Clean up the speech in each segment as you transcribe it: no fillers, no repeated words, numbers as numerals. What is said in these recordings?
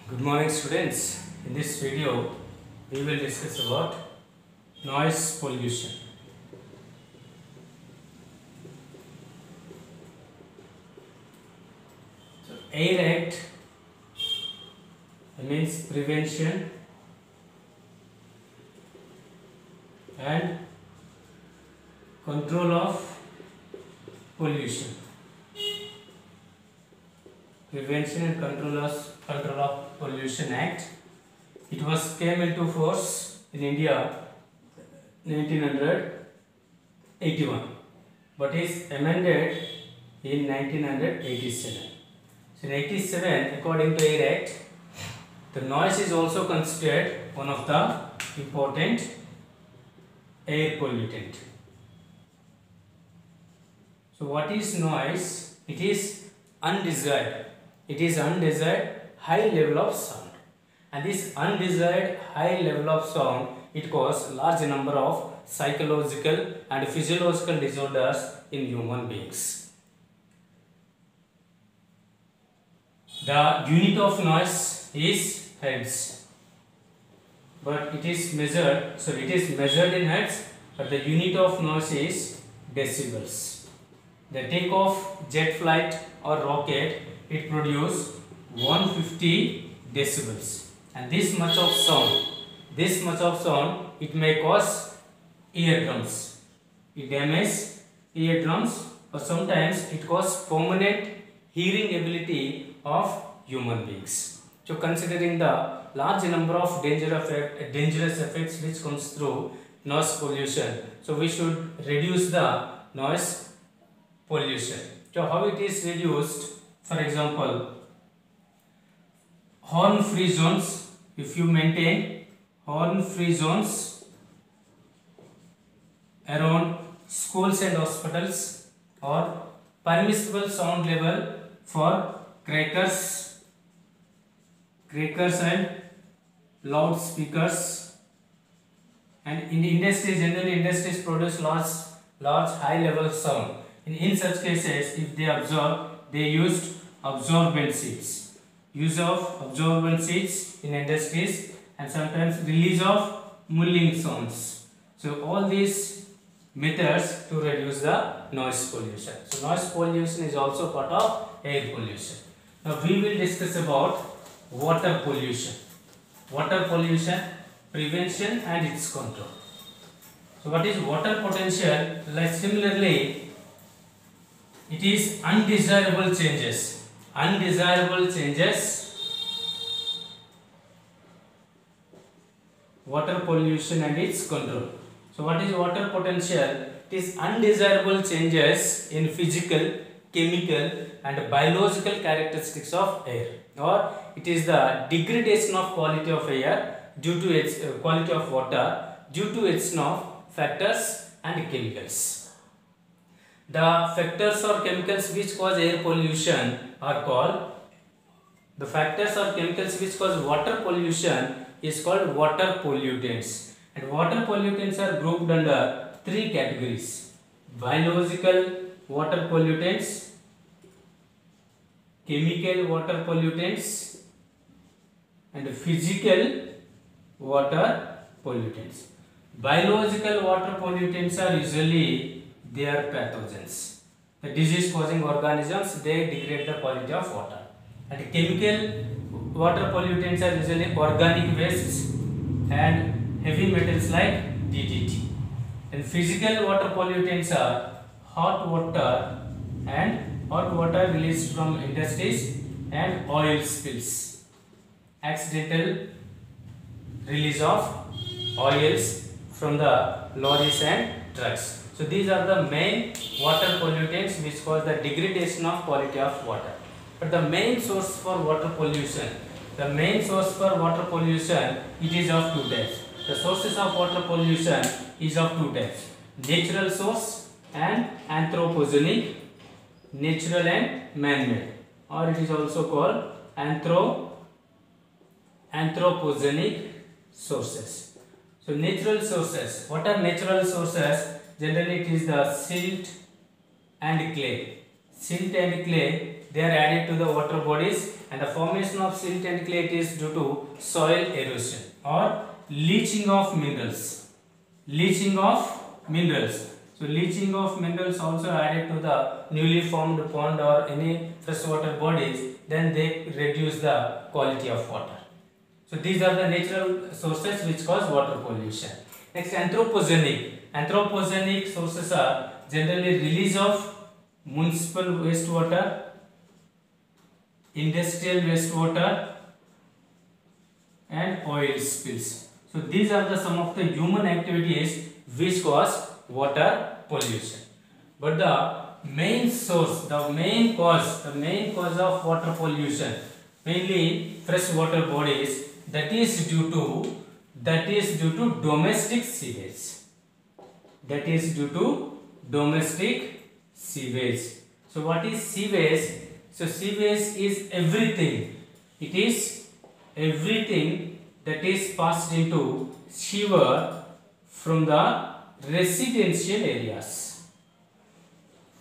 Good morning students. In this video we will discuss about noise pollution. So Air Act means prevention and control of pollution. Prevention and Control of Pollution Act. It was came into force in India 1981, but is amended in 1987. So in 87, according to Air Act, the noise is also considered one of the important air pollutant. So what is noise? It is undesired high level of sound, and this undesired high level of sound, it causes large number of psychological and physiological disorders in human beings. The unit of noise is hertz, but it is measured in hertz, but the unit of noise is decibels. The takeoff jet flight or rocket, it produces 150 decibels, and this much of sound, it may cause eardrums. It damages eardrums, or sometimes it causes permanent hearing ability of human beings. So considering the large number of dangerous effects which comes through noise pollution, so we should reduce the noise pollution. So how it is reduced? For example, horn-free zones. If you maintain horn-free zones around schools and hospitals, or permissible sound level for crackers and loudspeakers, and in industries, generally industries produce large high level sound. In such cases, if they used absorbent sheets. Use of absorbent sheets in industries, and sometimes release of mulling sounds. So all these methods to reduce the noise pollution. So noise pollution is also part of air pollution. Now we will discuss about water pollution. Water pollution, prevention and its control. So what is water potential? Like similarly, it is undesirable changes, water pollution and its control. So what is water potential? It is undesirable changes in physical, chemical and biological characteristics of air, or it is the degradation of quality of air due to its quality of water due to its factors and chemicals. The factors or chemicals which cause air pollution are called, the factors or chemicals which cause water pollution is called water pollutants, and water pollutants are grouped under three categories: biological water pollutants, chemical water pollutants and physical water pollutants. Biological water pollutants are usually, they are pathogens. The disease causing organisms, they degrade the quality of water. And chemical water pollutants are usually organic wastes and heavy metals like DDT. And physical water pollutants are hot water released from industries and oil spills, accidental release of oils from the lorries and trucks. So these are the main water pollutants which cause the degradation of quality of water. But the main source for water pollution, it is of two types. The sources of water pollution is of two types: natural source and anthropogenic, natural and man-made, or it is also called anthropogenic sources. So natural sources. What are natural sources? Generally it is the silt and clay. Silt and clay they are added to the water bodies, and the formation of silt and clay is due to soil erosion or leaching of minerals. Leaching of minerals. So leaching of minerals also added to the newly formed pond or any freshwater bodies, then they reduce the quality of water. So these are the natural sources which cause water pollution. Next, anthropogenic. Anthropogenic sources are generally release of municipal wastewater, industrial wastewater, and oil spills. So these are the some of the human activities which cause water pollution. But the main source, the main cause of water pollution, mainly freshwater bodies, that is due to domestic sewage. That is due to domestic sewage. So what is sewage? So sewage is everything. It is everything that is passed into sewer from the residential areas.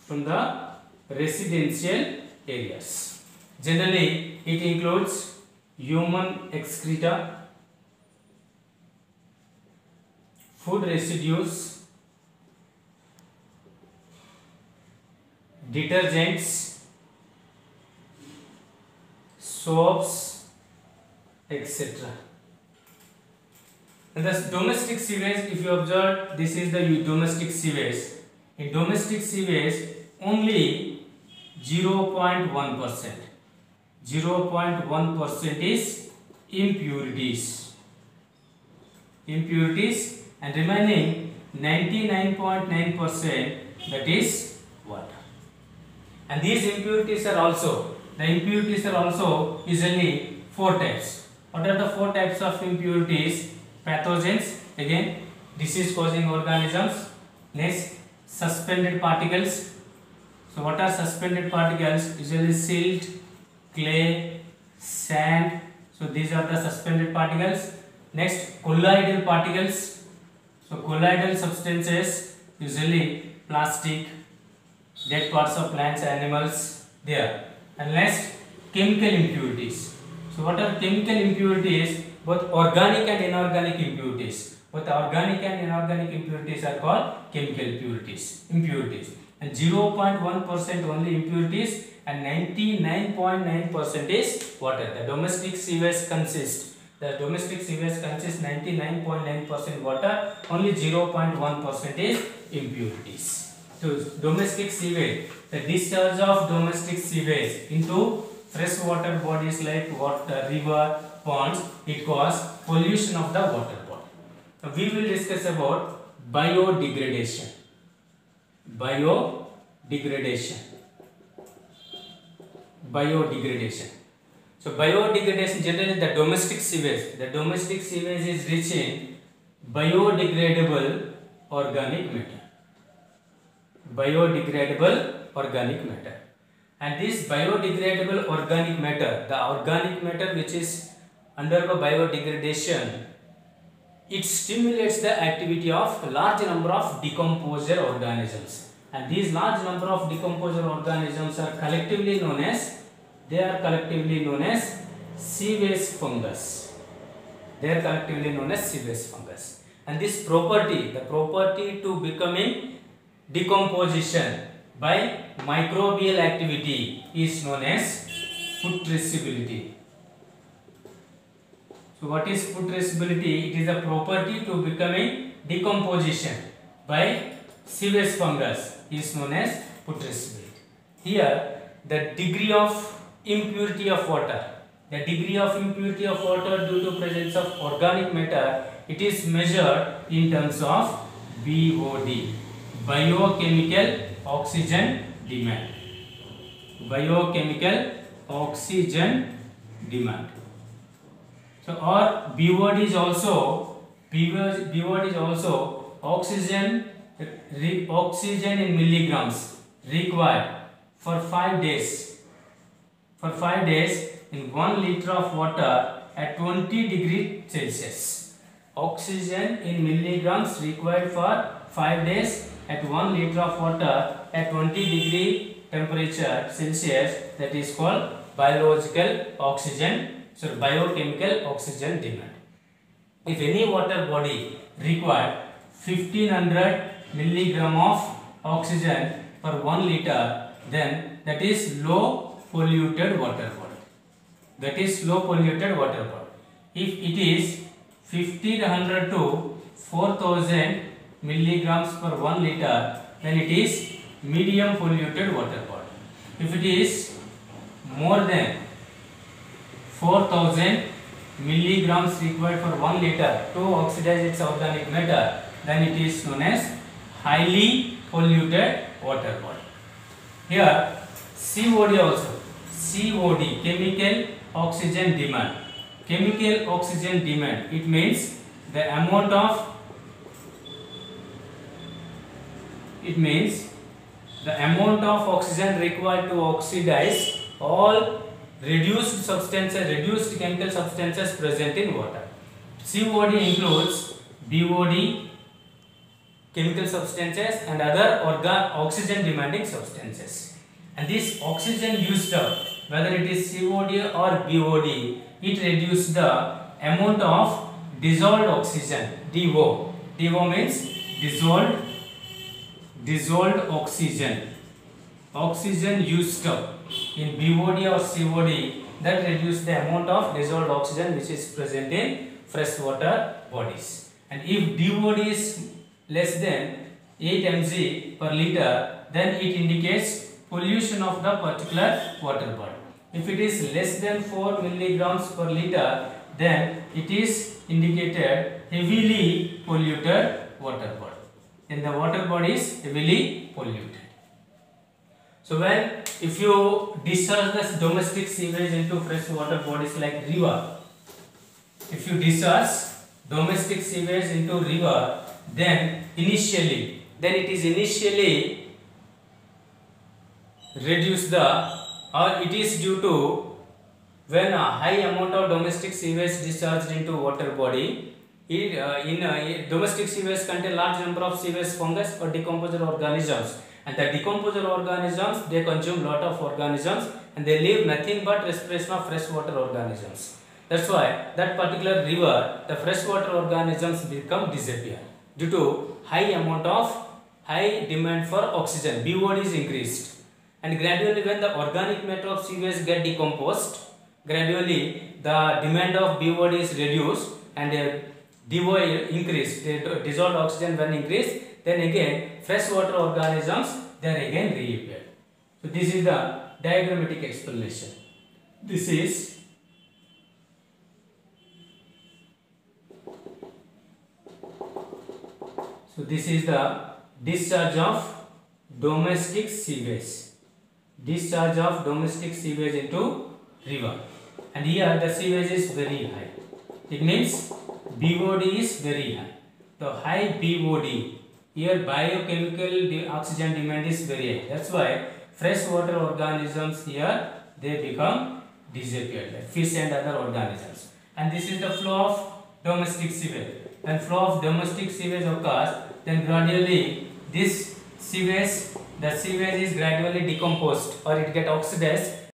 From the residential areas. Generally, it includes human excreta, food residues, detergents, soaps, etc. And the domestic sewage, if you observe, this is the domestic sewage. In domestic sewage, only 0.1%. 0.1% is impurities. And remaining 99.9% that is water. And these impurities are also usually 4 types. What are the 4 types of impurities? Pathogens, again disease causing organisms. Next, suspended particles. So what are suspended particles? Usually silt, clay, sand. So these are the suspended particles. Next, colloidal particles. So colloidal substances, usually plastic, dead parts of plants, animals there. And next, chemical impurities. So what are chemical impurities? Both organic and inorganic impurities. Both organic and inorganic impurities are called chemical impurities. And 0.1% only impurities, and 99.9% is water. The domestic sewage consists 99.9% water, only 0.1% is impurities. So domestic sewage, the discharge of domestic sewage into freshwater bodies like water, river, ponds, it causes pollution of the water body. Now we will discuss about biodegradation. So biodegradation, generally the domestic sewage is rich in biodegradable organic matter. And this biodegradable organic matter, the organic matter which is undergo biodegradation, it stimulates the activity of a large number of decomposer organisms. And these large number of decomposer organisms are collectively known as sewage fungus. And this property, the property to becoming decomposition by microbial activity, is known as food traceability. So what is food traceability? It is a property to becoming decomposition by sewage fungus is known as food traceability. Here, the degree of impurity of water due to presence of organic matter, it is measured in terms of BOD, biochemical oxygen demand. So or BOD is also oxygen in milligrams required for 5 days. For 5 days in 1 liter of water at 20 degrees Celsius. Oxygen in milligrams required for 5 days at 1 liter of water at 20 degree temperature Celsius that is called biochemical oxygen demand. If any water body require 1500 milligram of oxygen per 1 liter, then that is low polluted water body. That is low polluted water body. If it is 1500 to 4000 milligrams per 1 liter, then it is medium polluted water body. If it is more than 4000 milligrams required for 1 liter to oxidize its organic matter, then it is known as highly polluted water body. Here COD also, COD, chemical oxygen demand. Chemical oxygen demand, it means the amount of oxygen required to oxidize all reduced chemical substances present in water. COD includes BOD, chemical substances, and other oxygen demanding substances. And this oxygen used up, whether it is COD or BOD, it reduces the amount of dissolved oxygen, DO. DO means dissolved oxygen. Oxygen used up in BOD or COD, that reduces the amount of dissolved oxygen which is present in freshwater bodies. And if DOD is less than 8 mg per liter, then it indicates pollution of the particular water body. If it is less than 4 milligrams per liter, then it is indicated heavily polluted water body. Then the water body is heavily polluted. So if you discharge the domestic sewage into freshwater bodies like river, if you discharge domestic sewage into river, then it is initially reduce it is due to when a high amount of domestic sewage discharged into water body. Domestic sewage contain large number of sewage fungus or decomposer organisms, and the decomposer organisms, they consume lot of organisms and they leave nothing but respiration of freshwater organisms. That's why that particular river, the freshwater organisms disappear due to high demand for oxygen. BOD is increased, and gradually when the organic matter of sewage get decomposed, gradually the demand of BOD is reduced and DO increased. The dissolved oxygen when increased, then again freshwater organisms, they are again reappeared. So this is the diagrammatic explanation. This is the discharge of domestic sewage. Discharge of domestic sewage into river, and here the sewage is very high. It means BOD is very high. The high BOD, here biochemical oxygen demand is very high. That's why freshwater organisms here, they become disappeared, like fish and other organisms. And this is the flow of domestic sewage. When flow of domestic sewage occurs, then gradually this sewage, the sewage is gradually decomposed or it get oxidized